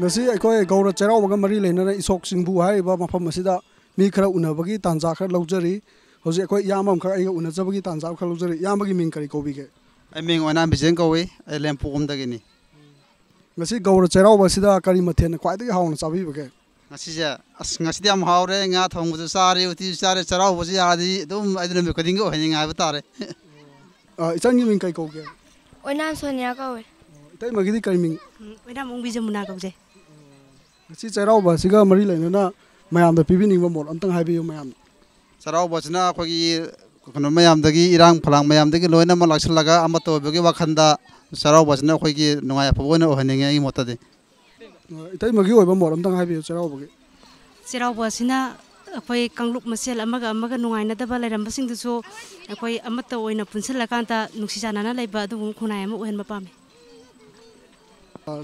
ngasi aikoi gaura cherau baga mari leinana isok singbu haiba mafam asida mi khara unabagi tanja khara laujari hoje aikoi yamam khara aiga unajabagi tanja khara laujari yamagi ming kari kobige ai ming ona bijen kowi ai lempum dagini ngasi gaura cherau basida kari mathen khwaidagi hauna chabi bage ngasi ja ngasi am haure nga thongbu sare uti sare cherau bosi adi dum aduna me koding go haninga ba tare ichang gi ming kai koge oinam sonia kawe itai magidi kari ming oinam ung bijamuna kauje ngasi cherau basiga mari leinana mayam da pibini ba mol amtang haibi mayam cherau bosna khogi kono mayam dagi irang phalang mayam dagi loina ma lakslaga amato bagi wakhanda cherau bosna khogi nungai phobona haninga I motade itai magi oi ba mol amtang haibi cherau bagi cherau bosina akoi kangluk masel amaga nungaina da ba lairam basing du so akoi amato oina punsil kanta nuksi janana laiba du khunai ama ohen ba pame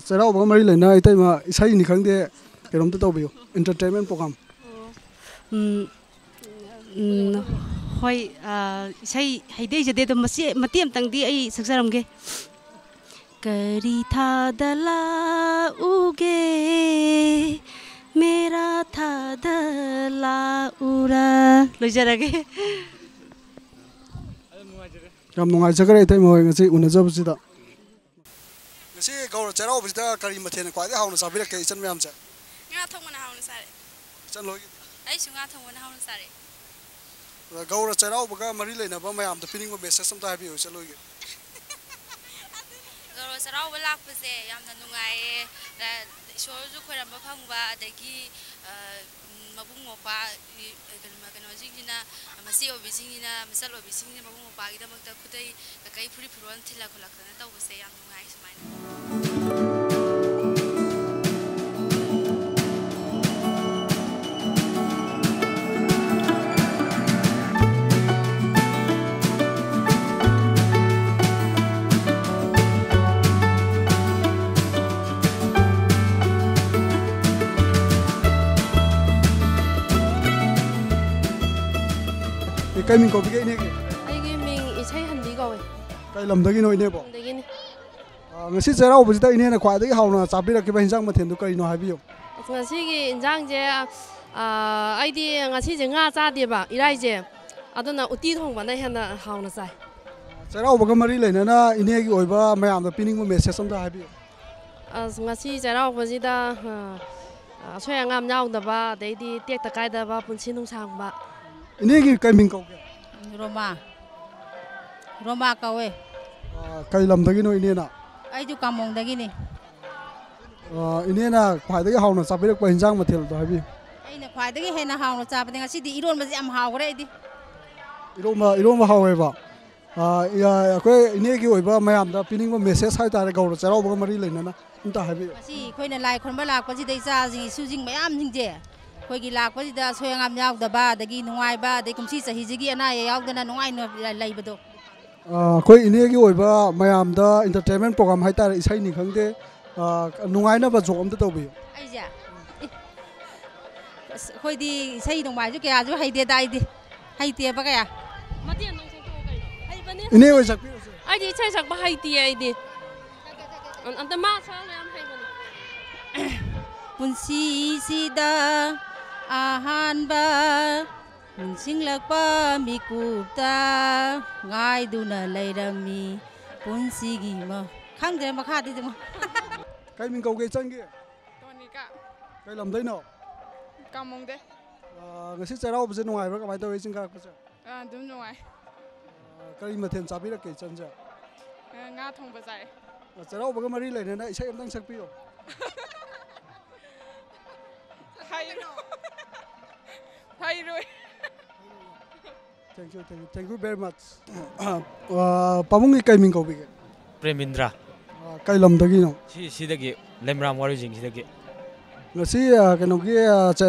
cherau baga mari leina itai ma isai ni khangde kerom ta tawbiyo entertainment program hoi isai haidei jade do masi matiam tangdi ai saksaramge kari thadala uge mera thadala ura lojarage yam nungai jagare itai mo ngasi unajabsida ngasi gaura cherau basida kari mathen khwaidagi hauna sabira ke ichan mayam cha nga thongna hauna sare ichan loi ai sunga thongna hauna sare gaura cherau baga mari leina ba mayam da pining ba message samta habi ichan loi gaura cherau balak pase yamna nungai isorju khoiramba phangba adagi mabung mopa kano jingina masi obi jingina misal obi jingina mabung mopa gi damakta kudai kai phuri phuron thila khulakna tawbase yam nungai sumaina kai ming ko bige ine ke ai gi ming isai handi kawe kai lam dagi no ine bo dagini ngasi cherau basida ine na khwaidagi hauna sabira ke ba hinjang mathen du kari no habiyo ngasi gi injang je ai di ngasi je nga cha de ba irai je aduna uti thong ba na hena hauna sai cherau baga mari leina na ine gi oiba mayam da pining ba message samta habiyo ngasi cherau basida soya ngam nyau da ba dei di tek ta kai da ba punsi nung sang ba ine gi kai ming ko Roma kawe kai lam dagi no ine na ai ju kamong dagi ni ine na khwaidagi hauna sabira ko hinjang mathel do habi ai na khwai dagi hena hauna cha ba ngasi di iron ma am hawre di iroma hawe ba ya ko ine gi oiba mayam da pining ba message hai tare gaura cherau baga mari leina na inta habi ngasi khoina lai khonba lak pa ji dei cha ji sujing mayam jing je khoi lak pa ji da soyangam yaw da ba dagi nungai ba dei kumsi sahi ji gi ana yaw da na nungai no lai ba do khoi ine gi oiba mayam da entertainment program hai tare isai ni khangde nungai na ba jok am ta tawbiyo ai ja khoi di sai dong ba ju kya ju hai de dai di hai te ba kya matian nong sang ko kai ai bane ine oi sak ai di chai sak ba hai ti ai di anta ma sa yam hai bane punsi sida ahan ba sing lakpa mikupta ngai duna lairami punsi gi ma khangde ma kha di ma kai ming ko ge chang ge tonika kai lam dai no kamong de ngasi cherau bje nungai ba kamai tawi ching ka pa cha dum nungai kari mathen sabira ke chan ja nga thongba sai cherau baga mari leina na isai amtang sakpiyo Hai Roy. Thank you very much. Pamung kai ming ko bige. Premindra. Kai lam dagi no. Sidagi lemram wari jing sidagi. Ngasi kano gi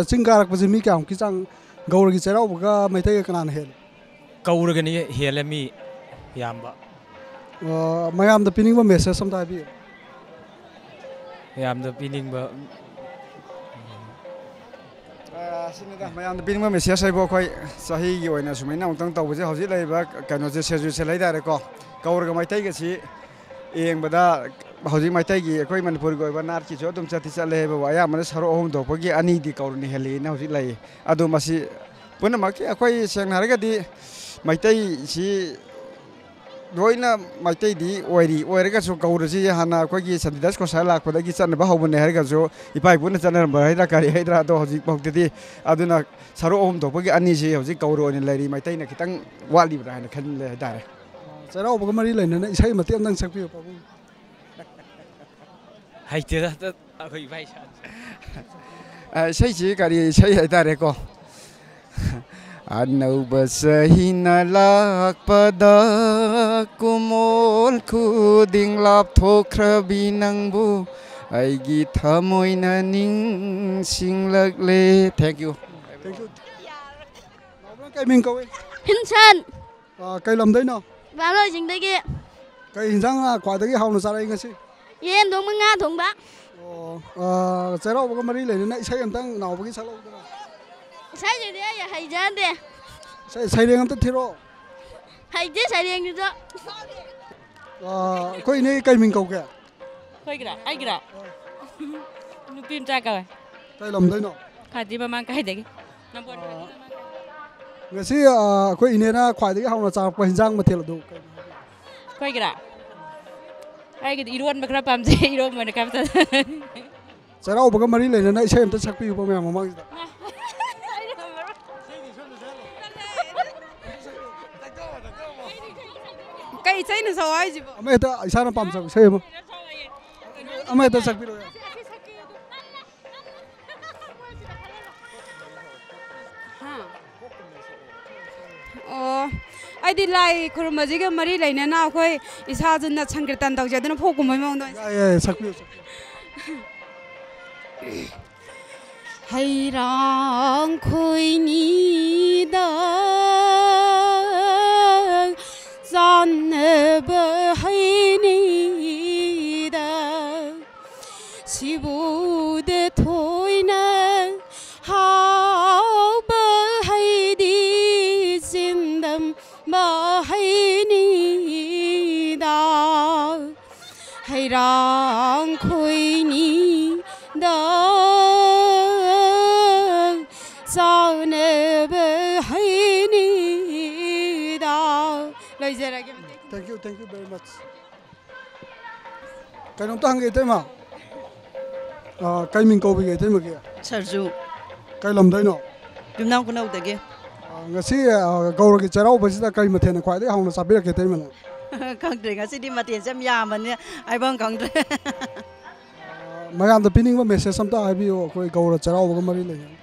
chingkarak pasi mi kyam ki chang gaur gi cherau baga maitai kanan hel. Gaur ga ni helami yamba. Mayam da pining ba message samta bi. Yam da pining ba sinida mayam da pining ba message sai bo khoi sahi gi oina sumaina ungtang taw je hauji lai ba kano je seju se lai da re ko gaur ga maitai ga si eng bada ꯍꯧꯖꯤꯛ ꯃꯩꯇꯩꯒꯤ ꯑꯩꯈꯣꯏ ꯃꯅꯤꯄꯨꯔꯒꯤ ꯑꯣꯏꯕ ꯅꯥꯠꯀꯤꯁꯨ ꯑꯗꯨꯝ ꯆꯠꯂꯦ ꯍꯥꯏꯕꯕꯨ ꯑꯌꯥꯝꯕꯅ ꯁꯔꯨꯛ ꯑꯍꯨꯝ ꯊꯣꯛꯄꯒꯤ ꯑꯅꯤꯗꯤ ꯀꯧꯔꯅꯤ ꯍꯦꯜꯂꯤꯅ ꯍꯧꯖꯤꯛ ꯂꯩ ꯑꯗꯣ ꯃꯁꯤ ꯄꯨꯝꯅꯃꯛꯀꯤ ꯑꯩꯈꯣꯏ ꯁꯦꯡꯅ ꯍꯥꯏꯔꯒꯗꯤ ꯃꯩꯇꯩꯁꯤ ꯂꯣꯏꯅ ꯃꯩꯇꯩꯗꯤ ꯑꯣꯏꯔꯒꯁꯨ ꯒꯧꯔꯁꯤ ꯍꯥꯟꯅ ꯑꯩꯈꯣꯏꯒꯤ ꯁꯟꯇꯤꯗꯥꯁ ꯒꯣꯁꯥꯏ ꯂꯥꯛꯄꯗꯒꯤ ꯆꯠꯅꯕ ꯍꯧꯕꯅꯦ ꯍꯥꯏꯔꯒꯁꯨ ꯏꯄꯥ ꯏꯄꯨꯅ ꯆꯠꯅꯔꯝꯕ ꯍꯥꯏꯗ꯭ꯔꯥ ꯀꯔꯤ ꯍꯥꯏꯗ꯭ꯔꯥ ꯑꯗꯣ ꯍꯧꯖꯤꯛꯐꯥꯎꯗꯗꯤ ꯑꯗꯨꯅ ꯁꯔꯨꯛ ꯑꯍꯨꯝ ꯊꯣꯛꯄꯒꯤ ꯑꯅꯤꯁꯤ ꯍꯧꯖꯤꯛ ꯒꯧꯔ ꯑꯣꯏꯅ ꯂꯩꯔꯤ ꯃꯩꯇꯩꯅ ꯈꯤꯇꯪ ꯋꯥꯠꯂꯤꯕ꯭ꯔꯥ ꯍꯥꯏꯅ ꯈꯜꯂꯦ ꯍꯥꯏꯇꯥꯔꯦ ꯆꯩꯔꯥꯎꯕꯒ ꯃꯔꯤ ꯂꯩꯅꯅ ꯏꯁꯩ ꯃꯇꯦꯛ ꯑꯃꯇꯪ ꯁꯛꯄꯤꯌꯨ ꯄꯥꯕꯨꯡ ꯍꯩꯇꯦꯗ ꯑꯩꯈꯣꯏ ꯏꯕꯥ ꯏꯁꯥ ꯏꯁꯩꯁꯤ ꯀꯔꯤ ꯏꯁꯩ ꯍꯥꯏꯇꯥꯔꯦꯀꯣ ꯑꯅꯧꯕ ꯆꯍꯤꯅ ꯂꯥꯛꯄꯗ ꯀꯨꯝꯑꯣꯜ ꯈꯨꯗꯤꯡ ꯂꯥꯞꯊꯣꯛꯈ꯭ꯔꯕꯤ ꯅꯪꯕꯨ ꯑꯩꯒꯤ ꯊꯃꯣꯏꯅ ꯅꯤꯡꯁꯤꯡꯂꯛꯂꯦ ꯊꯦꯡꯛ ꯌꯨ ꯀꯩ ꯃꯤꯡ ꯀꯧꯏ ꯍꯤꯟꯁꯟ ꯀꯩ ꯂꯝꯗꯩꯅꯣ ꯕꯥꯂꯣꯏꯖꯤꯡꯗꯒꯤ ꯀꯩ ꯏꯟꯖꯥꯡ ꯈ꯭ꯋꯥꯏꯗꯒꯤ ꯍꯥꯎꯅ ꯆꯥꯔꯛꯏ ꯉꯁꯤ ꯌꯦꯟ ꯊꯣꯡꯕ ꯉꯥ ꯊꯣꯡꯕ ꯆꯩꯔꯥꯎꯕꯒ ꯃꯔꯤ ꯂꯩꯅꯅ ꯏꯁꯩ ꯑꯃꯇꯪ ꯅꯥꯎꯕꯒꯤ ꯁꯛꯂꯛꯎꯗꯅ ꯏꯁꯩꯗꯨꯗꯤ ꯑꯩ ꯍꯩꯖꯗꯦ ꯁꯩꯔꯦꯡ ꯑꯝꯇ ꯊꯤꯔꯛꯑꯣ ꯍꯩꯇꯦ ꯁꯩꯔꯦꯡꯗꯨꯁꯨ ꯑꯩꯈꯣꯏ ꯏꯅꯦ ꯀꯩ ꯃꯤꯡ ꯀꯧꯒꯦ ꯑꯩꯈꯣꯏꯒꯤꯔꯥ ꯑꯩꯒꯤꯔꯥ ꯅꯨꯄꯤ ꯃꯆꯥ ꯀꯧꯋꯦ ꯀꯩ ꯂꯝꯗꯩꯅꯣ ꯈꯥꯗꯤ ꯃꯃꯥꯡ ꯀꯥꯏꯗꯒꯤ ꯉꯁꯤ ꯑꯩꯈꯣই ꯏꯅꯦꯅ ꯈ꯭ꯋꯥꯏꯗꯒꯤ ꯍꯥꯎꯅ ꯆꯥꯔꯛꯄ ꯍꯤꯟꯖꯥꯡ ꯃꯊꯦꯜ ꯑꯗꯨ ꯑꯩꯈꯣꯏꯒꯤꯔꯥ ꯑꯩꯒꯤꯗꯤ ꯏꯔꯣꯟꯕ ꯈꯔ ꯄꯥꯝꯖꯩ ꯏꯔꯣꯟꯕ ꯑꯣꯏꯅ ꯈꯔ ꯆꯩꯔꯥꯎꯕꯒ ꯃꯔꯤ ꯂꯩꯅꯅ ꯏꯁꯩ ꯑꯝꯇ ꯁꯛꯄꯤꯌꯨꯕ ꯃꯌꯥꯝ ꯃꯃꯥꯡꯁꯤꯗ ꯀꯩ ꯏꯁꯩꯅꯣ ꯁꯛꯑꯣ ꯍꯥꯏꯁꯤꯕꯣ ꯑꯃ ꯍꯦꯛꯇ ꯏꯁꯥꯅ ꯄꯥꯝꯖꯕ ꯏꯁꯩ ꯑꯃ ꯍꯦꯛꯇ ꯁꯛꯄꯤꯔꯣ ꯑꯣ ꯑꯩꯗꯤ ꯂꯥꯏ ꯈꯨꯔꯨꯝꯕꯁꯤꯒ ꯃꯔꯤ ꯂꯩꯅꯅ ꯑꯩꯈꯣꯏ ꯏꯁꯥꯁꯨꯅ ꯁꯪꯀꯤꯔꯇꯟ ꯇꯧꯖꯗꯨꯅ ꯐꯣꯛ ꯀꯨꯝꯕꯩ ꯃꯑꯣꯡꯗ ꯁꯛꯄꯤꯌꯨ ꯍꯩꯔꯥꯡ ꯈꯣꯏꯅꯤꯗ ꯆꯥꯟꯅꯕ ꯍꯩꯅꯤꯗ ꯁꯤꯕꯨꯗ ꯊꯣꯏꯅ ꯍꯥꯎꯕ ꯍꯩꯗꯤ ꯆꯤꯟꯗꯝ ꯍꯩꯅꯤꯗ ꯍꯩꯔꯥꯡ ꯈꯣꯏꯅꯤꯗ ꯆꯥꯅꯕ ꯍꯩꯅꯤꯗ ꯂꯣꯏꯖꯔꯒꯦ ꯊꯦꯡꯛ ꯌꯨ ꯚꯦꯔꯤ ꯃꯆ ꯀꯩꯅꯣꯝꯇ ꯍꯪꯒꯦ ꯏꯇꯩꯃ ꯀꯩ ꯃꯤꯡ ꯀꯧꯕꯤꯒꯦ ꯏꯇꯩꯃꯒꯤ ꯁꯔꯖꯨ ꯀꯩ ꯂꯝꯗꯩꯅꯣ ꯌꯨꯝꯅꯥꯝ ꯈꯨꯅꯧꯗꯒꯤ ꯉꯁꯤ ꯒꯧꯔꯒꯤ ꯆꯩꯔꯥꯎꯕꯁꯤꯗ ꯀꯔꯤ ꯃꯊꯦꯜꯅ ꯈ꯭ꯋꯥꯏꯗꯒꯤ ꯍꯥꯎꯅ ꯆꯥꯕꯤꯔꯛꯀꯦ ꯏꯇꯩꯃꯅ ꯈꯪꯗ꯭ꯔꯦ ꯉꯁꯤꯗꯤ ꯃꯊꯦꯜꯁꯦ ꯌꯥꯝ ꯌꯥꯝꯕꯅꯦ ꯍꯥꯏꯐꯝ ꯈꯪꯗ꯭ꯔꯦ ꯃꯌꯥꯝꯗ ꯄꯤꯅꯤꯡꯕ ꯃꯦꯁꯦꯖ ꯑꯝꯇ ꯍꯥꯏꯕꯤꯌꯨ ꯑꯩꯈꯣꯏ ꯒꯧꯔ ꯆꯩꯔꯥꯎꯕꯒ ꯃꯔꯤ ꯂꯩꯅꯅ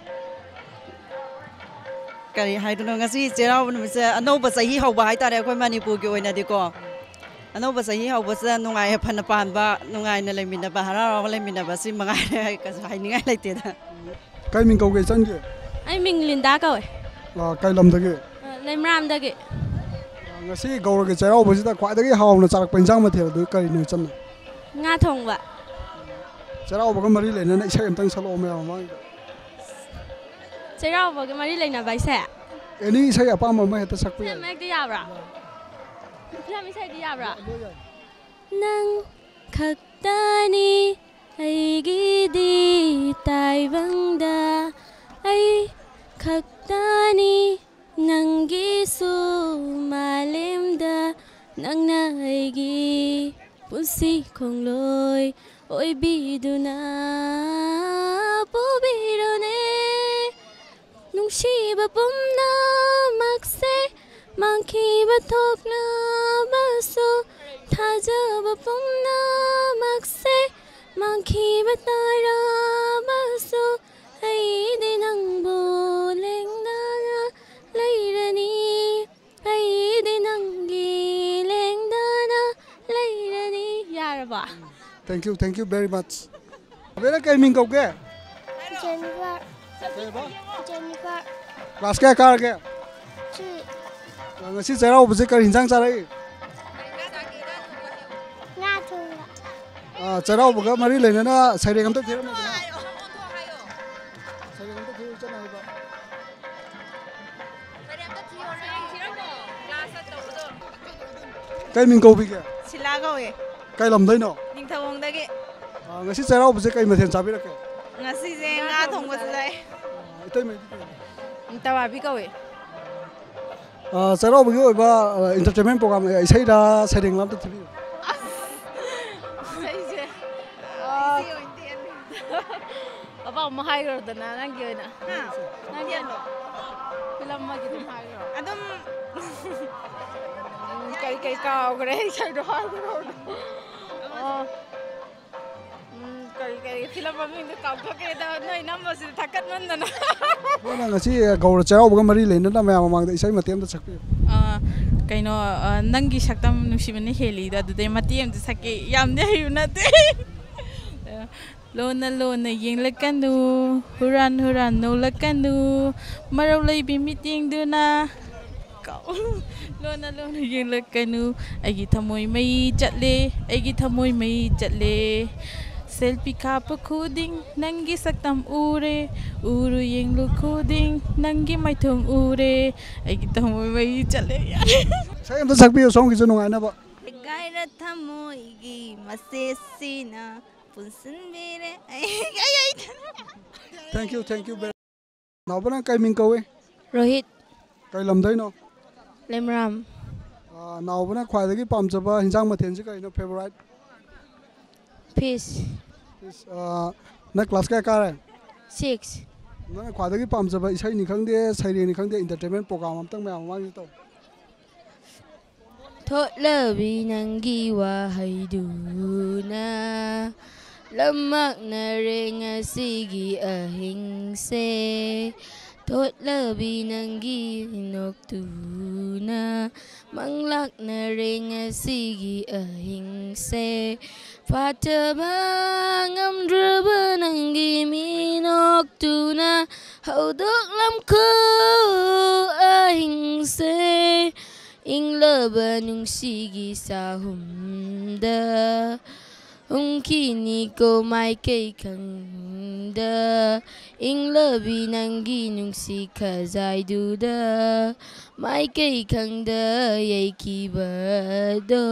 ꯀꯔꯤ ꯍꯥꯏꯗꯣꯏꯅꯣ ꯉꯁꯤ ꯆꯩꯔꯥꯎꯕ ꯅꯨꯃꯤꯠꯁꯦ ꯑꯅꯧꯕ ꯆꯍꯤ ꯍꯧꯕ ꯍꯥꯏꯇꯥꯔꯦ ꯑꯩꯈꯣꯏ ꯃꯅꯤꯄꯨꯔꯒꯤ ꯑꯣꯏꯅꯗꯤꯀꯣ ꯑꯅꯧꯕ ꯆꯍꯤ ꯍꯧꯕꯁꯤꯗ ꯅꯨꯡꯉꯥꯏ ꯌꯥꯏꯐꯅ ꯄꯥꯟꯕ ꯅꯨꯡꯉꯥꯏꯅ ꯂꯩꯃꯤꯟꯅꯕ ꯍꯔꯥꯎ ꯍꯔꯥꯎ ꯂꯩꯃꯤꯟꯅꯕ ꯁꯤ ꯃꯉꯥꯏꯔꯦ ꯀꯩꯁꯨ ꯍꯥꯏꯅꯤꯡꯉꯥꯏ ꯂꯩꯇꯦꯗ ꯀꯩ ꯃꯤꯡ ꯀꯧꯒꯦ ꯏꯆꯟꯒꯤ ꯑꯩ ꯃꯤꯡ ꯂꯤꯟꯗꯥ ꯀꯧꯋꯦ ꯀꯩ ꯂꯝꯗꯒꯤ ꯂꯩꯃꯔꯥꯝꯗꯒꯤ ꯉꯁꯤ ꯒꯧꯔꯒꯤ ꯆꯩꯔꯥꯎꯕꯁꯤꯗ ꯈ꯭ꯋꯥꯏꯗꯒꯤ ꯍꯥꯎꯅ ꯆꯥꯔꯛꯄ ꯏꯟꯖꯥꯡ ꯃꯊꯦꯜ ꯑꯗꯨ ꯀꯔꯤꯅꯣ ꯏꯆꯟꯅ ꯉꯥ ꯊꯣꯡꯕ ꯆꯩꯔꯥꯎꯕꯒ ꯃꯔꯤ ꯂꯩꯅꯅ ꯏꯁꯩ ꯑꯝꯇꯪ ꯁꯛꯂꯛꯑꯣ ꯃꯌꯥꯝ ꯃꯃꯥꯡꯗ ꯆꯩꯔꯥꯎꯕꯒ ꯃꯔꯤ ꯂꯩꯅꯕ ꯏꯁꯩ ꯑꯦꯅꯤ ꯏꯁꯩ ꯑꯄꯥꯝꯕ ꯑꯃ ꯍꯦꯛꯇ ꯁꯛꯄ ꯌꯥꯏ ꯍꯦꯛꯇ ꯌꯥꯕ꯭ꯔꯥ ꯐꯤꯂꯝ ꯏꯁꯩꯗꯤ ꯌꯥꯕ꯭ꯔꯥ ꯅꯪ ꯈꯛꯇꯅꯤ ꯑꯩꯒꯤꯗꯤ ꯇꯥꯏꯕꯪꯗ ꯑꯩ ꯈꯛꯇꯅꯤ ꯅꯪꯒꯤꯁꯨ ꯃꯥꯂꯦꯝꯗ ꯅꯪꯅ ꯑꯩꯒꯤ ꯄꯨꯟꯁꯤ ꯈꯣꯡꯂꯣꯏ ꯑꯣꯏꯕꯤꯗꯨꯅ ꯄꯨꯕꯤꯔꯣꯅꯦ ꯅꯨꯡꯁꯤꯕ ꯄꯨꯝꯅꯃꯛꯁꯦ ꯃꯥꯡꯈꯤꯕ ꯊꯣꯛꯂꯕꯁꯨ ꯊꯥꯖꯕ ꯄꯨꯝꯅꯃꯛꯁꯦ ꯃꯥꯡꯈꯤꯕ ꯇꯥꯔꯕꯁꯨ ꯑꯩꯗꯤ ꯅꯪꯕꯨ ꯂꯦꯡꯗꯅ ꯂꯩꯔꯅꯤ ꯑꯩꯗꯤ ꯅꯪꯒꯤ ꯂꯦꯡꯗꯅ ꯂꯩꯔꯅꯤ ꯌꯥꯔꯕ ꯊꯦꯡꯛ ꯌꯨ ꯚꯦꯔꯤ ꯃꯆ ꯑꯕꯦꯅ ꯀꯩ ꯃꯤꯡ ꯀꯧꯒꯦ Jennifer. ꯀ꯭ꯂꯥꯁ ꯀꯌꯥ ꯀꯥꯔꯒꯦ ꯉꯁꯤ ꯆꯩꯔꯥꯎꯕꯁꯦ ꯀꯔꯤ ꯍꯤꯟꯖꯥꯡ ꯆꯥꯔꯛꯏ Nga thunga. ꯆꯩꯔꯥꯎꯕꯒ ꯃꯔꯤ ꯂꯩꯅꯅ ꯁꯩꯔꯦꯡ ꯑꯝꯇ ꯊꯤꯔꯝꯃꯗꯅ ꯁꯩꯔꯦꯡ ꯑꯝꯇ ꯊꯤꯔꯨ ꯆꯠꯅ ꯍꯥꯏꯕ ꯀꯩ ꯃꯤꯡ ꯀꯧꯕꯤꯒꯦ ꯁꯤꯂꯥ ꯀꯧꯋꯦ ꯀꯩ ꯂꯝꯗꯩꯅꯣ ꯅꯤꯡꯊꯧꯗꯒꯤ ngasi ꯆꯩꯔꯥꯎꯕꯁꯦ ꯀꯩ ꯃꯊꯦꯜ ꯆꯥꯕꯤꯔꯛꯀꯦ ꯉꯁꯤꯁꯦ ꯉꯥ ꯊꯣꯡꯕꯁꯨ ꯂꯩ ꯏꯇꯩꯃꯩ ꯇꯋꯥꯕꯤ ꯀꯧꯋꯦ ꯆꯩꯔꯥꯎꯕꯒꯤ ꯑꯣꯏꯕ ꯏꯟꯇꯔꯇꯦꯟꯃꯦꯟ ꯄ꯭ꯔꯣꯒ꯭ꯔꯥꯝ ꯏꯁꯩꯔ ꯁꯩꯔꯦꯡꯂ ꯑꯝꯇ ꯊꯤꯕꯤꯌꯨ ꯏꯁꯩꯁꯦ ꯑꯄꯥ ꯑꯃ ꯍꯥꯏꯈ꯭ꯔꯣꯗꯅ ꯅꯪꯒꯤ ꯑꯣꯏꯅ ꯅꯪꯒꯤ ꯐꯤꯂꯝ ꯑꯃꯒꯤ ꯑꯗꯨꯝ ꯍꯥꯏꯈ꯭ꯔꯣ ꯑꯗꯨꯝ ꯀꯩ ꯀꯥꯎꯈ꯭ꯔꯦ ꯏꯁꯩꯗꯣ ꯍꯥꯏꯈ꯭ꯔꯣ ꯀꯔꯤ ꯐꯤꯂꯝ ꯃꯃꯤꯡꯗꯣ ꯀꯥꯎꯊꯣꯛꯀꯦꯗ ꯅꯣꯏ ꯅꯝꯕꯁꯤꯗ ꯊꯛꯀꯠꯃꯟꯗꯅ ꯅꯣꯏꯅ ꯉꯁꯤ ꯒꯧꯔ ꯆꯩꯔꯥꯎꯕꯒ ꯃꯔꯤ ꯂꯩꯅꯅ ꯃꯌꯥꯝ ꯃꯃꯥꯡꯗ ꯏꯁꯩ ꯃꯇꯦꯛ ꯑꯃꯇ ꯁꯛꯄꯤꯌꯨ ꯀꯩꯅꯣ ꯅꯪꯒꯤ ꯁꯛꯇꯝ ꯅꯨꯡꯁꯤꯕꯅ ꯍꯦꯜꯂꯤꯗꯣ ꯑꯗꯨꯗꯩ ꯃꯇꯦꯛ ꯑꯃꯇ ꯁꯛꯀꯦ ꯌꯥꯝꯗꯤ ꯍꯩꯕ ꯅꯠꯇꯦ ꯂꯣꯟꯅ ꯂꯣꯟꯅ ꯌꯦꯡꯂꯛꯀꯅꯨ ꯍꯨꯔꯥꯟ ꯍꯨꯔꯥꯟ ꯅꯣꯛꯂꯛꯀꯅꯨ ꯃꯔꯧ ꯂꯩꯕꯤ ꯃꯤꯠꯌꯦꯡꯗꯨꯅ ꯂꯣꯟꯅ ꯂꯣꯟꯅ ꯌꯦꯡꯂꯛꯀꯅꯨ ꯑꯩꯒꯤ ꯊꯃꯣꯏ ꯃꯩ ꯆꯠꯂꯦ ꯑꯩꯒꯤ ꯊꯃꯣꯏ ꯃꯩ ꯆꯠꯂꯦ ꯁꯦꯜꯐꯤ ꯀꯥꯞꯄ ꯈꯨꯗꯤꯡ ꯅꯪꯒꯤ ꯁꯛꯇꯝ ꯎꯔꯦ ꯎꯔꯨ ꯌꯦꯡꯂꯨ ꯈꯨꯗꯤꯡ ꯅꯪꯒꯤ ꯃꯥꯏꯊꯣꯡ ꯎꯔꯦ ꯑꯩꯒꯤ ꯊꯃꯣꯏ ꯃꯩ ꯆꯠꯂꯦ ꯏꯁꯩ ꯑꯃꯇ ꯁꯛꯄꯤꯌꯨ ꯁꯣꯝꯒꯤꯁꯨ ꯅꯨꯡꯉꯥꯏꯅꯕ ꯒꯥꯏꯔ ꯊꯃꯣꯏꯒꯤ ꯃꯆꯦꯁꯤꯅ ꯄꯨꯟꯁꯤꯟꯕꯤꯔꯦ ꯊꯦꯡꯛ ꯌꯨ ꯅꯥꯎꯕ ꯅꯪ ꯀꯩ ꯃꯤꯡ ꯀꯧꯏ ꯔꯣꯍꯤꯠ ꯀꯩ ꯂꯝꯗꯩꯅꯣ ꯂꯦꯝꯔꯥꯝ ꯅꯥꯎꯕꯅ ꯈ꯭ꯋꯥꯏꯗꯒꯤ ꯄꯥꯝꯖꯕ ꯍꯤꯟꯖꯥꯡ ꯃꯊꯦꯜꯁꯤ ꯀꯩꯅꯣ ꯐꯦꯚꯣꯔꯥꯏꯠ ꯐꯤꯁ ꯅꯪ ꯀ꯭ꯂꯥꯁ ꯀꯌꯥ ꯀꯥꯔꯦ 6 ꯅꯪꯅ ꯈ꯭ꯋꯥꯏꯗꯒꯤ ꯄꯥꯝꯖꯕ ꯏꯁꯩꯅꯤ ꯈꯪꯗꯦ ꯁꯩꯔꯦꯡꯅꯤ ꯈꯪꯗꯦ ꯏꯟꯇꯔꯇꯦꯟꯃꯦꯟ ꯄ꯭ꯔꯣꯒ꯭ꯔꯥꯝ ꯑꯝꯇꯪ ꯃꯌꯥꯝ ꯃꯃꯥꯡꯗ ꯇꯧ ꯊꯣꯠꯂꯕꯤ ꯅꯪꯒꯤ ꯋꯥꯍꯩꯗꯨꯅ ꯂꯝꯃꯛꯅꯔꯦ ꯉꯁꯤꯒꯤ ꯑꯍꯤꯡꯁꯦ ꯊꯣꯠꯂꯕꯤ ꯅꯪꯒꯤ ꯅꯣꯛꯇꯨꯅ ꯃꯪꯂꯥꯛꯅꯔꯦ ꯉꯁꯤꯒꯤ ꯑꯍꯤꯡꯁꯦ ꯐꯥꯊꯕ ꯉꯝꯗ꯭ꯔꯕ ꯅꯪꯒꯤ ꯃꯤꯅꯣꯛꯇꯨꯅ ꯍꯧꯗꯣꯛꯂꯝꯈꯣ ꯑꯍꯤꯡꯁꯦ ꯏꯪꯂꯕ ꯅꯨꯡꯁꯤꯒꯤ ꯆꯥꯍꯨꯝꯗ ꯎꯝꯈꯤꯅꯤꯀꯣ ꯃꯥꯏꯀꯩ ꯈꯪꯗ ꯏꯪꯂꯕꯤ ꯅꯪꯒꯤ ꯅꯨꯡꯁꯤ ꯈꯖꯥꯏꯗꯨꯗ ꯃꯥꯏꯀꯩ ꯈꯪꯗ ꯌꯩꯈꯤꯕꯗꯣ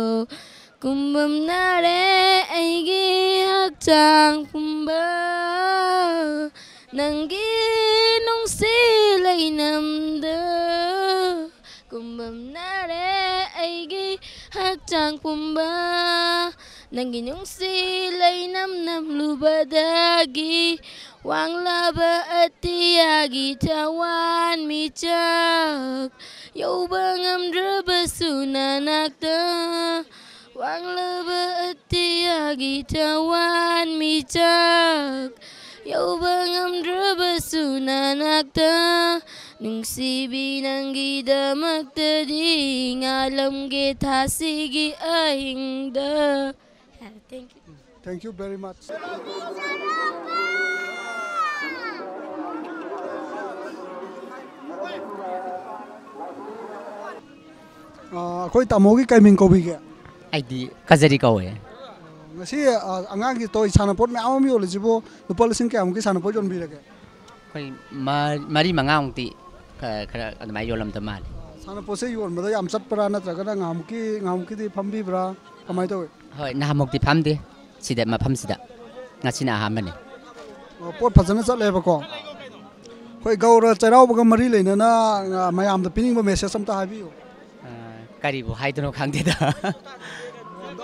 ꯀꯨꯝꯕꯝꯅꯔꯦ ꯑꯩꯒꯤ ꯍꯛꯆꯥꯡ ꯄꯨꯝꯕ ꯅꯪꯒꯤ ꯅꯨꯡꯁꯤ ꯂꯩꯅꯝꯗ ꯀꯨꯝꯕꯝꯅꯔꯦ ꯑꯩꯒꯤ ꯍꯛꯆꯥꯡ ꯄꯨꯝꯕ ꯅꯪꯒꯤ ꯅꯨꯡꯁꯤ ꯂꯩꯅꯝ ꯅꯝꯂꯨꯕꯗꯒꯤ ꯋꯥꯡꯂꯕ ꯑꯇꯤꯌꯥꯒꯤ ꯊꯋꯥꯟ ꯃꯤꯆꯥꯛ ꯌꯧꯕ ꯉꯝꯗ꯭ꯔꯕꯁꯨ ꯅꯅꯥꯛꯇ ꯋꯥꯡꯂꯕ ꯑꯇꯤꯌꯥꯒꯤ ꯊꯋꯥꯟ ꯃꯤꯆꯥꯛ ꯌꯧꯕ ꯉꯝꯗ꯭ꯔꯕꯁꯨ ꯅꯅꯥꯛꯇ ꯅꯨꯡꯁꯤꯕꯤ ꯅꯪꯒꯤꯗꯃꯛꯇꯗꯤ ꯉꯥꯜꯂꯝꯒꯦ ꯊꯥꯁꯤꯒꯤ ꯑꯍꯤꯡꯗ Thank you very much. ꯑꯩꯈꯣꯏ ꯇꯥꯃꯣꯒꯤ ꯀꯩ ꯃꯤꯡ ꯀꯧꯕꯤꯒꯦ ꯑꯩꯗꯤ ꯀꯖꯔꯤ ꯀꯧꯋꯦ ꯉꯁꯤ ꯑꯉꯥꯡꯒꯤ ꯇꯣꯏ ꯁꯥꯟꯅꯄꯣꯠ ꯃꯌꯥꯝ ꯑꯃ ꯌꯣꯜꯂꯤꯁꯤꯕꯨ ꯂꯨꯄꯥ ꯂꯤꯁꯤꯡ ꯀꯌꯥꯃꯨꯛꯀꯤ ꯁꯥꯟꯅꯄꯣꯠ ꯌꯣꯟꯕꯤꯔꯒꯦ ꯑꯩꯈꯣꯏ ꯃꯔꯤ ꯃꯉꯥꯃꯨꯛꯇꯤ ꯈꯔ ꯑꯗꯨꯃꯥꯏꯅ ꯌꯣꯜꯂꯝꯗ ꯃꯥꯜꯂꯦ ꯁꯥꯟꯅꯄꯣꯠꯁꯦ ꯌꯣꯟꯕꯗ ꯌꯥꯝ ꯆꯠꯄ꯭ꯔꯥ ꯅꯠꯇ꯭ꯔꯒꯅ ꯉꯥꯃꯨꯛꯀꯤꯗꯤ ꯐꯝꯕꯤꯕ꯭ꯔꯥ ꯀꯃꯥꯏꯅ ꯇꯧꯏ ꯍꯣꯏ ꯅꯍꯥꯟꯃꯨꯛꯇꯤ ꯐꯝꯗꯦ ꯁꯤꯗ ꯃꯐꯝꯁꯤꯗ ꯉꯁꯤꯅ ꯑꯍꯥꯟꯕꯅꯦ ꯄꯣꯠ ꯐꯖꯅ ꯆꯠꯂꯦꯕꯀꯣ ꯑꯩꯈꯣꯏ ꯒꯧꯔ ꯆꯩꯔꯥꯎꯕꯒ ꯃꯔꯤ ꯂꯩꯅꯅ ꯃꯌꯥꯝꯗ ꯄꯤꯅꯤꯡꯕ ꯃꯦꯁꯦꯖ ꯑꯝꯇ ꯍꯥꯏꯕꯤꯌꯨ ꯀꯔꯤꯕꯨ ꯍꯥꯏꯗꯣꯏꯅꯣ ꯈꯪꯗꯦꯗ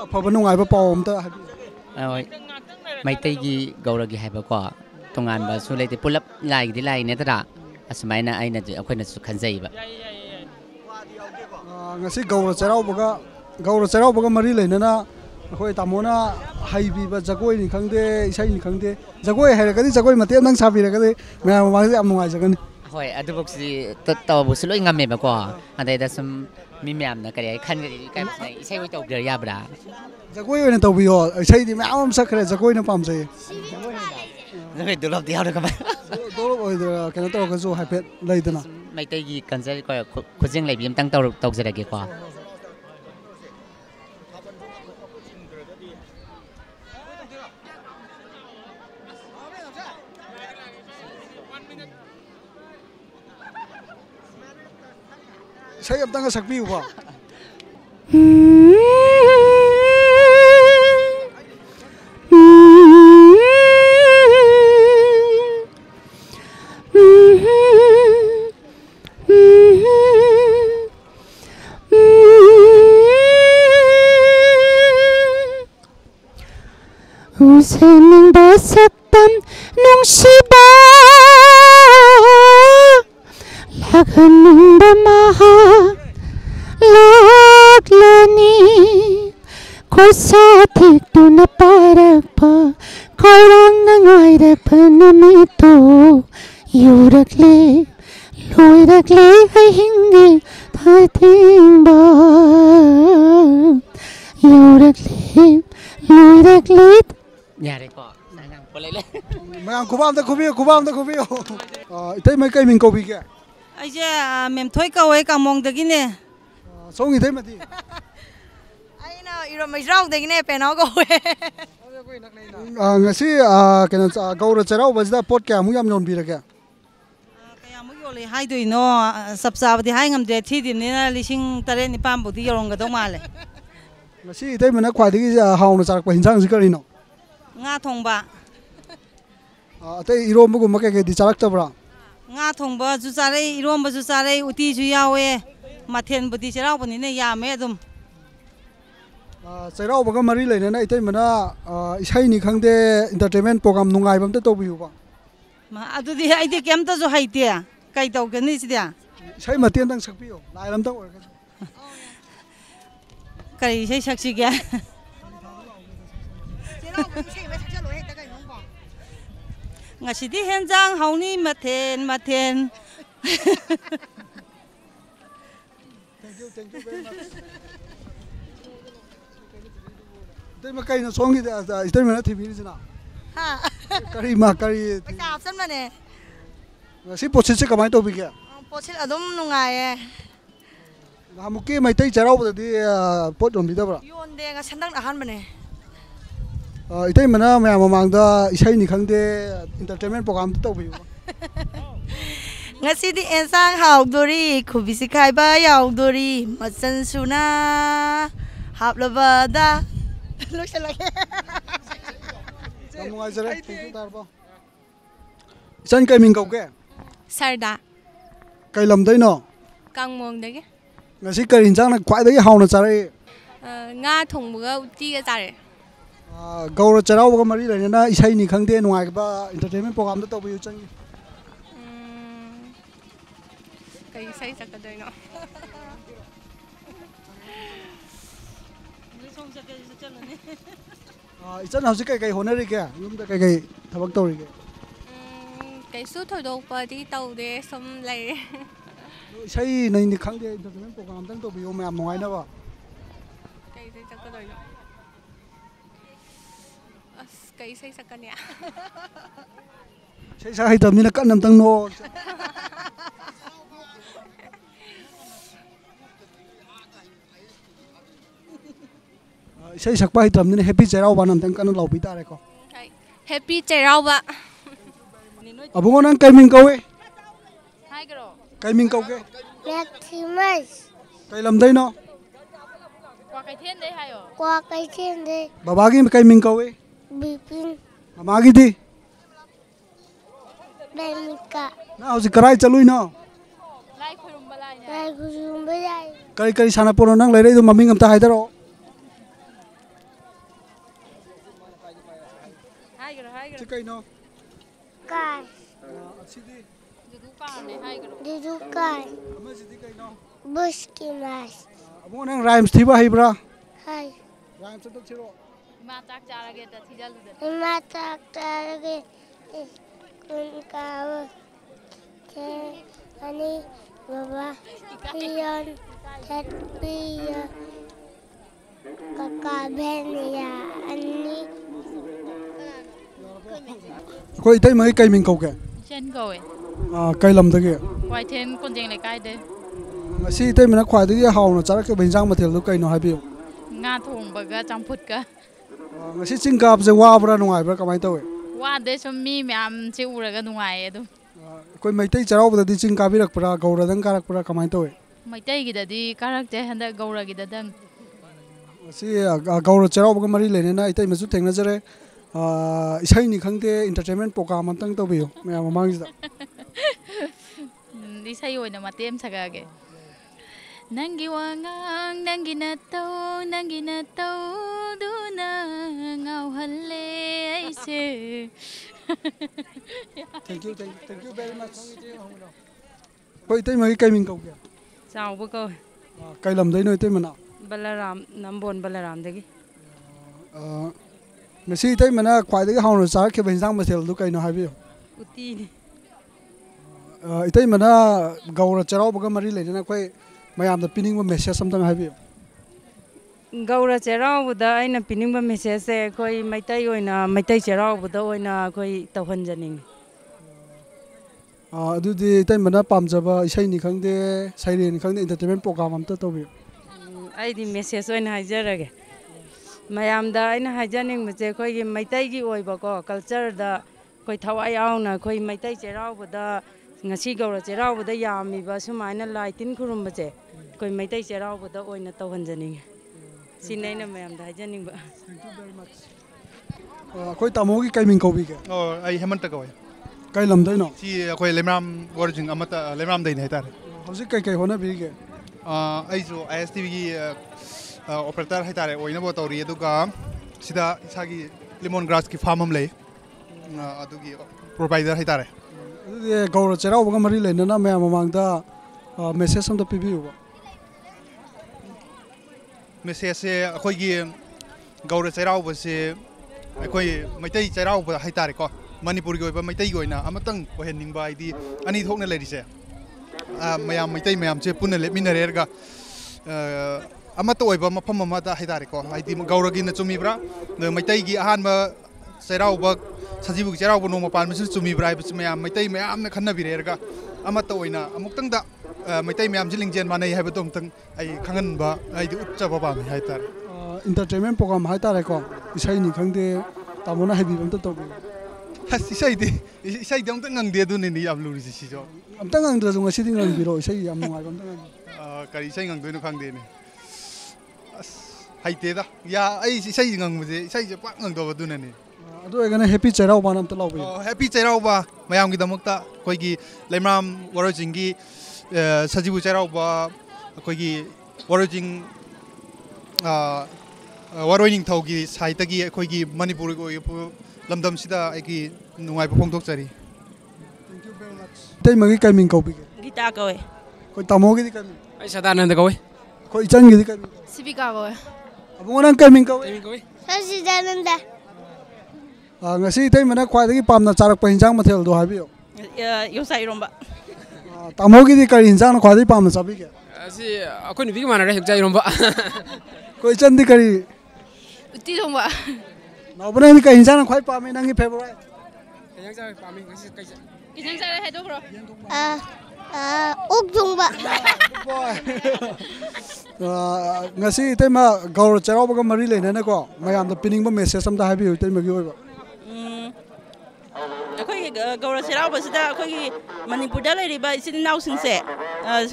ꯑꯐꯕ ꯅꯨꯡꯉꯥꯏꯕ ꯄꯥꯎ ꯑꯝꯇ ꯍꯥꯏꯕꯤꯌꯨ ꯍꯣꯏ ꯃꯩꯇꯩꯒꯤ ꯒꯧꯔꯒꯤ ꯍꯥꯏꯕꯀꯣ ꯇꯣꯉꯥꯟꯕꯁꯨ ꯂꯩꯇꯦ ꯄꯨꯂꯞ ꯂꯥꯏꯒꯤꯗꯤ ꯂꯥꯏ ꯅꯠꯇ꯭ꯔꯥ ꯑꯁꯨꯃꯥꯏꯅ ꯑꯩꯈꯣꯏꯅꯁꯨ ꯈꯟꯖꯩꯕ ꯉꯁꯤ ꯒꯧꯔ ꯆꯩꯔꯥꯎꯕꯒ ꯃꯔꯤ ꯂꯩꯅꯅ ꯑꯩꯈꯣꯏ ꯇꯥꯃꯣꯅ ꯍꯩꯕꯤꯕ ꯖꯒꯣꯏꯅꯤ ꯈꯪꯗꯦ ꯏꯁꯩꯅꯤ ꯈꯪꯗꯦ ꯖꯒꯣꯏ ꯍꯩꯔꯒꯗꯤ ꯖꯒꯣꯏ ꯃꯇꯦꯛ ꯑꯃꯇꯪ ꯁꯥꯕꯤꯔꯒꯗꯤ ꯃꯌꯥꯝ ꯃꯃꯥꯡꯗ ꯌꯥꯝ ꯅꯨꯡꯉꯥꯏꯖꯒꯅꯤ ꯍꯣꯏ ꯑꯗꯨꯐꯥꯎꯁꯤ ꯇꯧꯕꯁꯨ ꯂꯣꯏ ꯉꯝꯃꯦꯕꯀꯣ ꯑꯗꯩꯗ ꯁꯨꯝ ꯃꯤ ꯃꯌꯥꯝꯅ ꯀꯔꯤ ꯍꯥꯏ ꯈꯟꯒꯗꯤ ꯏꯁꯩ ꯑꯣꯏ ꯇꯧꯕꯤꯔ ꯌꯥꯕ꯭ꯔꯥ ꯖꯒꯣꯏ ꯑꯣꯏꯅ ꯇꯧꯕꯤꯌꯣ ꯏꯁꯩꯗꯤ ꯃꯌꯥꯝ ꯑꯃ ꯁꯛꯈ꯭ꯔꯦ ꯖꯒꯣꯏꯅ ꯄꯥꯝꯖꯩꯌꯦ ꯖꯒꯣꯏ ꯗꯣꯂꯣꯞꯇꯤ ꯌꯥꯎꯔ ꯀꯃꯥꯏ ꯗꯣꯂꯣꯞ ꯑꯣꯏꯗ꯭ꯔꯥ ꯀꯩꯅꯣ ꯇꯧꯔꯒꯁꯨ ꯍꯥꯏꯐꯦꯠ ꯂꯩꯗꯅ ꯃꯩꯇꯩꯒꯤ ꯀꯜꯆꯔ ꯈꯨꯖꯦꯡ ꯂꯩꯕꯤ ꯑꯃꯇꯪ ꯇꯧꯖꯔꯒꯦꯀꯣ 이사이 없다가 삭비우봐 우선은 버섯던 농시바 라가는 밤아 락라니 고사틱도나 빠락파 거랑 nangoirakpa namito yurakle loirakle ay hindi dating ba yurakle loirakle Nyari ko. Sanang boleh le. Mayam kubam da kubiyo. Itay may kay min ko bigya. Ay je mem thoi ka oi ka mong dagine. Song itay mati. Ay na iro mai rau dagine penau ko. Ngasi kena gaura charau bazda pot kya mu yam non bi ra kya. Kaya mo yole hai doi no sabsabdi hai ngam de thi dim ne na lising tare ni pam budi yorong ga dong male. Ngasi itay mana khwadigi hauna charak pa hinsang sikari no. Nga thongba. Atay iromba gumma kay di charak tabra. Nga thongba ju chare iromba ju chare uti ju yawe mathen budi charau bani ne yame dum. Chairau baga mari leina na itay mana isai ni khangde entertainment program nungai bam ta tobiu ba. Ma adu di ai de kem ta ju haite kai tau ga ni sidia. Isai matien dang sakpiyo. Lai lam tang or ka. Kai sai saksi ga. Ngasidi henjang hauni mathen. Thank you very much. Itay makay na song itay mana TV ni sina. Ha. Kari ma kari. Sa option mane. Si posit se kamay to bigya. Posit adum nungai. Namuki may tay charau ba di pot dom bida bra. Yon de nga sandang ahan mane. Itay mana may mamangda isay ni khangde entertainment program to biu. Ngasidi ensang haugdori khubisi khaiba yaugdori machan suna haplabada loisalage. Nungai jare thank you tarbo. Isan kay min kauke. Sarda. Kay lamday no. Kangmong dagi. Ngasi kay injang na khwaidagi hauna chare. Nga thongbaga uti ga chare. Gaura charau baga mari leina na isai ni khangde nungai ba entertainment program to biu changi. Kay sai sakadai no. Isan hausi kay honari kya yumda kay thabak tawri ke. Kay su thoidokpa di tawde som lai. Isai nei ni khangde entertainment program tang to biu mayam nungai na ba. Kay sai sakadai no. As kay sai sakanya. Sai sa hitam ni na kan nam tang no. Isai sakpa hitam ni happy chairau ba nam tang kan lau bi ta re ko. Happy chairau ba. Abungo nang kay min kawe. Hai gro. Kay min kauke. Maximus. Kay lamday no. Qua cái thiên đấy hay rồi. Qua cái thiên đây. Babagi kay min kawe. Bipin. Mamagi di. Demika. Na hausi karai chalui no. Lai khurumba lai. Kari sana pono nang lai rei do maming am ta haidaro. Chikai no. Kai. Sidi. Didu kai. Ama sidi kai no. Buskimas. Abungo nang rhymes thiba haibra. Hai. Rhymes to chiro. Ma tak chara ge ta thijal de. Ma tak chara ge. Kun kawa. Ke ani baba. Pion. Tatpiya. Kakak benia ani. Koi tay mai kay min kauke. Chen go Kay lam dagi. Quay thiên con jeng lại cái đấy. Si tay mana khwai dagi hauna charak ke benjang mathel lu kai no habiu. Nga thong baga champut ka. Ngasi chingkap je wa bra nungai bra kamai tawe. Wa de som mi myam chi uraga nungai adu. Koi mai tay charau ba di chingka bi rak pra gaura dang karak pra kamai tawe. Mai tay gi da di karak je handa gaura gi da dang. Si gaura charau ba mari lene na itai masu thengna jare. Isai ni khangde entertainment program amtang to biu me amang jida isai oina matem sagage nangi wangang nangi na tau duna ngau halle ꯆꯠꯁꯦ Thank you very much. Koi itai magi kai ming kau kya? Chawba ko. Kai lam dai no itai mana? Balaram Nambon Balaram dagi. Ngasi itai mana kwai dagi haunu char ke benjang masel du kai no habi. Uti ni. Itai mana gaura charau baga mari le na koi mayam da pining ba message samtang habi. Gaura charau da aina pining ba message se koi maitai oina maitai charau da oina koi tawhan janing. Adudi itai mana pamjaba isai ni khangde saire ni khangde entertainment program amta tobi. Ai di message oina hajarage. Mayam da aina hajaning mache koi gi maitai gi oiba ko culture da koi thawai auna koi maitai charau da ngasi gaura charau da yami ba sumaina laitin khurum bache koi maitai charau da oina tawhan janing. Sinaina mayam da hajaning ba. Thank you very much. Koi tamo gi kai ming kau bi ke? Oh, ai hemanta koi. Kai lam dai no? Si koi lemram origin amata lemram dai nei tar. Hausi kai kai hona bi ke? Ai so ISTV gi operator hai tare oina bo tori aduga sida isagi lemon grass ki farm am lei. Adugi provider hai tare. Adudi gaura charau baga mari le na mayam mamang da message samta pibi ba. Message se khoi gi gaura charau ba se khoi maitai charau ba hai tare ko Manipur gi oiba maitai gi oina amatang ohening ba idi ani thokna le rise mayam maitai mayam che punna le minarerga amata oiba mafam amada hai tare ko idi gaura gi na chumi bra maitai gi ahan ba charau ba sajibu charau ba no mapan misu chumi bra ba mayam maitai mayam na khanna birerga amata oina amuktang da maitai mayam jilingjen manai hai ba tomtang ai khangan ba ai di utcha ba ba hai tare entertainment program hai tare ko isai ni khangde tamona habi bam ta tobi. Isai dong tang dia tu ni am luri si jo. Am tang ang dra ngasi ding ang biro isai am ngai bam tang. Kari isai ngang tu khang de ni. Hai te da. Ya ai isai ngang mu je isai je pak ngang do ba tu ni. Adu egana happy charau ba nam ta lau bi. Happy charau ba mayam gi damak ta koi gi lemram warojing gi sajibu charau ba koi gi warojing waroining thau gi sai ta gi koi gi Manipur go lamdam sida ai nungai pa phongthok chari. Thank you very much. Tai magi kai ming kau bi ke? Gita kowe. Koi tamo gi di kai ming. Ai Sadananda kowe. Koi chan gi di kai ming. Sibika kowe. Abong nang kai ming kau. Sadananda. Ngasi tai mana kwai dagi pamna charak pa hinjang mathel do habi yo. Yosai romba. Tamo gi di kai hinjang kwai dagi pamna chabi ke? Si akoi ni bi mana re hekjai romba. Koi chan di kari. Uti romba. Now bana ni kai hinjang kwai pa me nangi favorite. Yang sa pa me ngasi kai. Kisang sa hai do bro. Uk jungba. Ngasi tai ma gaur charau baga mari le na ko mayam da pining ba message am da habi tai ma gi oi ba. Akoi gaura charau ba sida akoi Manipur da leiriba isin nau singse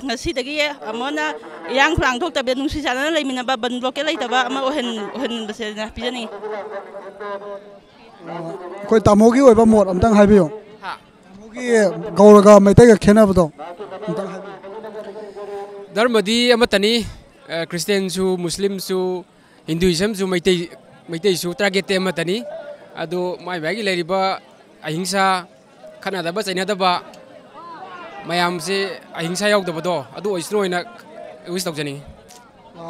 ngasi dagi amona yang phlang thok ta be nung si sana leimina ba ban block lai ta ba ama ohen ba se na pijani. Koi tamo gi oi ba mot am tang habi yo. Ha. Tamo gi gaur ga mai tai ga khena ba do. Am tang habi. Dharmadi amatani Christian su Muslim su Hinduism su maitai su target amatani ado mai bagi leiriba ahingsa khana ba chaina ba mayam se ahingsa yauk da do adu oisno ina wish tok jani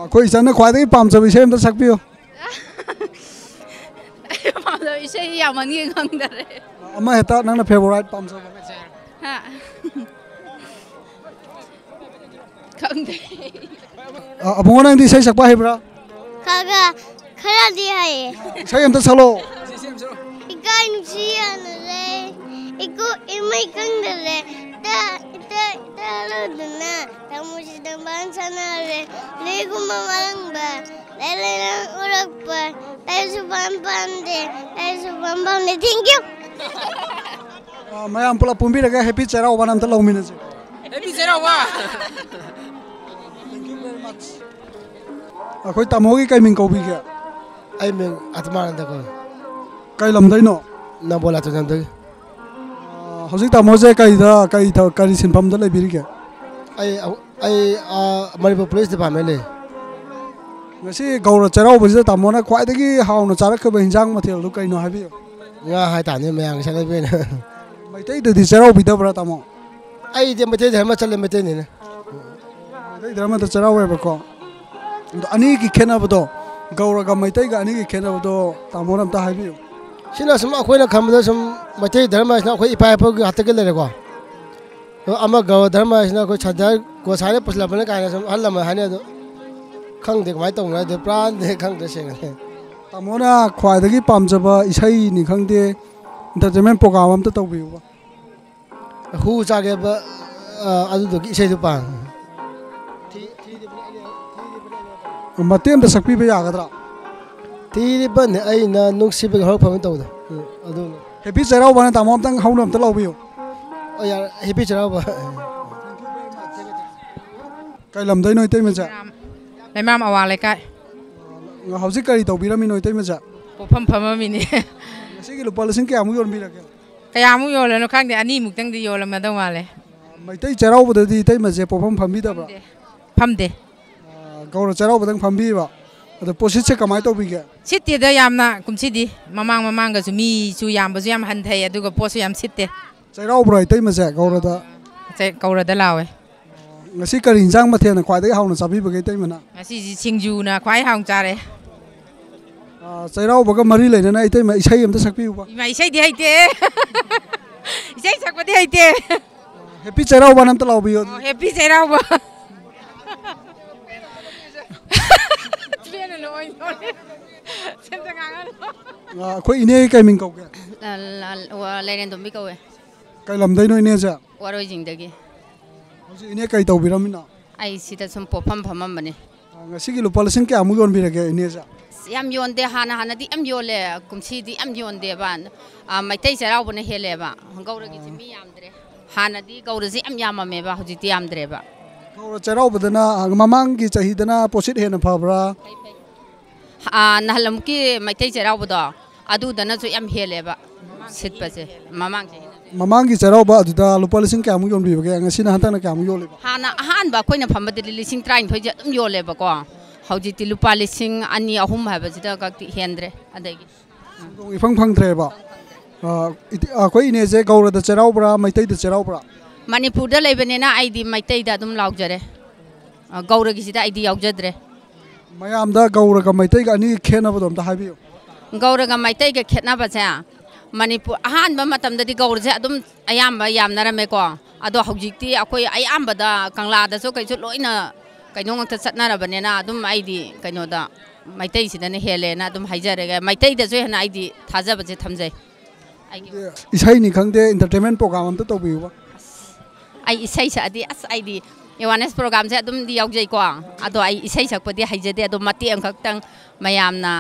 koi sana khwai dai pam chabi sem da sakpiyo pam chabi se yamani ngang da re ama heta nang na favorite pam chabi ha khang de abong nang di sai sakpa hebra Kaga khara di hai. Sai am ta salo Ikai nusian re. Iku imai kang re. Ta lo duna. Tamu sidang bansana re. Legu mamarang ba. Lele nang urak pa. Lai subhan pande. Thank you. mayam pula pumbi daga happy charau ba nam ta lau mina happy charau ba. Thank you very much. Akoi tamo gi kai ming kau bi ke? Ai ming Atmananda ko. Kai lam dai no? Na bola to jandai. Hausi tamo je kai da kai sinpham da lai bi ke? Ai Manipur police department le. Ngasi gaura charau ba je tamo na khwai dagi hauna charak ka ba hinjang mathel du kai no habi. nga hai ta ne mayang sa lebe na mai tai de charo bi da bra tamo ai de mate dharma chale mate ne mai dharma da charo we ba ko ani ki khena bdo gaura ga mai tai ga ani ki khena bdo tamo nam ta hai bi sina sum akhoi na kham da sum mate dharma na akhoi ipai pa ga hatta ke le ko ama gaura dharma na ko chadar ko sare pusla bana ka na sum halla ma hane do khang de mai tong na de pran de khang de seng tamona khwai da gi pam jaba isai ni khang de entertainment program am ta tau bi ba hu cha ge ba adu do gi isai du pa matem da sakpi ba ya ga dra ti ba ne ai na nungsi ba hor pham tau da adu happy charo ba na tamom tang haunam ta lau bi o ya happy charo ba kai lam dai noi tai ma cha lai mam awa lai kai nga hausi kari tau bi ra mi noi tai ma cha po pham pham mi ni si ki lupa lasing kya mu yon bi ra ke kaya mu yo le no khang de ani muk tang de yo la ma da wa le mai tai charo ba di tai ma je po pham pham bi da ba pham de gaura charo ba dang pham bi ba ada posit se kamai tau bi ke sit de da yam na kum si di mamang ga su mi su yam ba su yam han thai adu ga po su yam sit de charo bra tai ma je gaura da lawe ngasi kari injang ma the na khwai dai hauna sabi ba ke tai ma na ngasi ji singju na khwai haung cha re charo ba ga mari le na ai tai ma isai am ta sakpi ba ma isai di hai te isai sak ba di hai te happy charo ba nam ta lau bi yo happy charo ba Tien lo oi sem ta ngang khoi ine kai min kau ke wa le ren dom bi ko we kai lam dai noi ne ja waroi jing de gi ine kai tau bi ra mi na ai si ta sum po pham pham mane ngasi ki lupa lasing kya mu yon bi ra ke ine ja yam yon de hana di am yo le kumsi di am yon de ban mai tai charo bone hele ba gaura gi mi yam dre hana di gaura ji am yam me ba hoji ti yam dre ba gaura charo ba na mamang gi chahi dana posit he na pha bra nahalam ki mai tai charo ba do adu dana ju yam hele ba sit pa je mamang gi charo ba adu da lupa lasing kya mu yon bi ba ke ngasi na hanta na kya mu yo le ba hana han ba koina pham ba de lising train thoi je dum yo le ba ko hauji ti lupa lising ani ahum ha ba jida ka ti hendre adagi ifang phang thre ba koi ine je gaura da charo bra mai tai da charo bra manipur da leibane na id mai tai da dum lauk jare gaura gi sida id yauk jadre mayam da gaura ka mai tai ga ani khena ba dom da habi gaura ga mai tai ga khena ba cha manipur ahan ba matam da di gaura je adum ayam ba yam na rame ko ado hauji ti akoi ayam ba da kangla da so kai chu loina kaino ngak ta satna ra bane na adum id kaino da mai tai sida ne hele na adum haijare ga mai tai da jo hana id thaja ba je thamjai isai ni khang de entertainment program am ta to bi ba ai isai sa di as ai di awareness program se adum di yauk jai ko ado ai isai sak pa di haijade adum mati am khak tang mayam na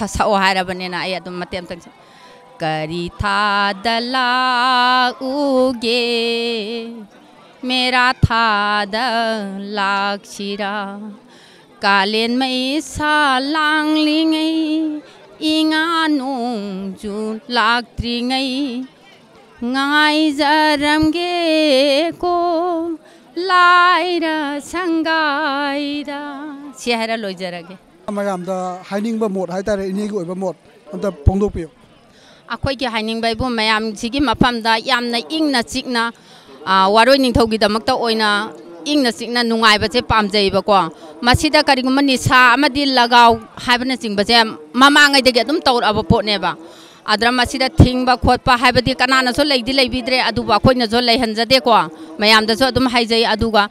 sa o hara bane na ai adum mati am tang kari tha dala uge mera tha da lakshira kalen mai sa lang lingai inga nung ju laktri ngai ngai zaram ge ko laira sangaira sihara loijarage mayam da haining ba mod hai tare ini gi oi ba mod amta pongdok pi akhoi gi haining bai bu mayam sigi mafam da yamna ingna chikna waroi ningthau gi damak ta oina ingna chikna nungai ba che pamjai ba ko masida karigum ni sa amadi lagaw haibna ching ba che mamangai de adum taur aba pot ne ba adra masida thing ba khot pa haibadi kanana so leidi leibidre adu ba khoina zo lei hanjade ko mayam da so adum haijai aduga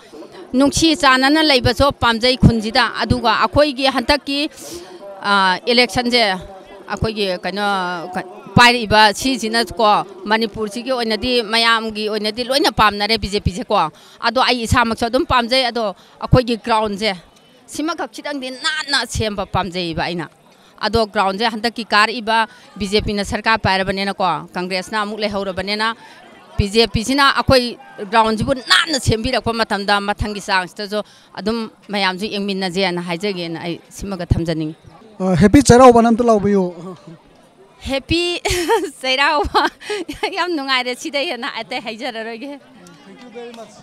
nungsi chanana leiba so pamjai khunjida aduga akhoi gi hantak ki election je akhoi gi kana pai ba si jina ko manipur si gi oina di mayam gi oina di loina pamna re bjp je ko ado ai isa mak so dum pamjai ado akhoi gi ground je sima khak chidang din na semba pamjai ba ina ado ground je handak ki kar iba bjp na sarkar pair bane na ko congress na amuk le hor bane na BJP sina akhoi ground jibu na sembi rakpa matam da mathangi sang sta jo adum mayam ju engmin na je na haijage na ai simaga thamjani happy charo banam to law biyo happy charo yam nungai re sidai na ate haijara roge thank you very much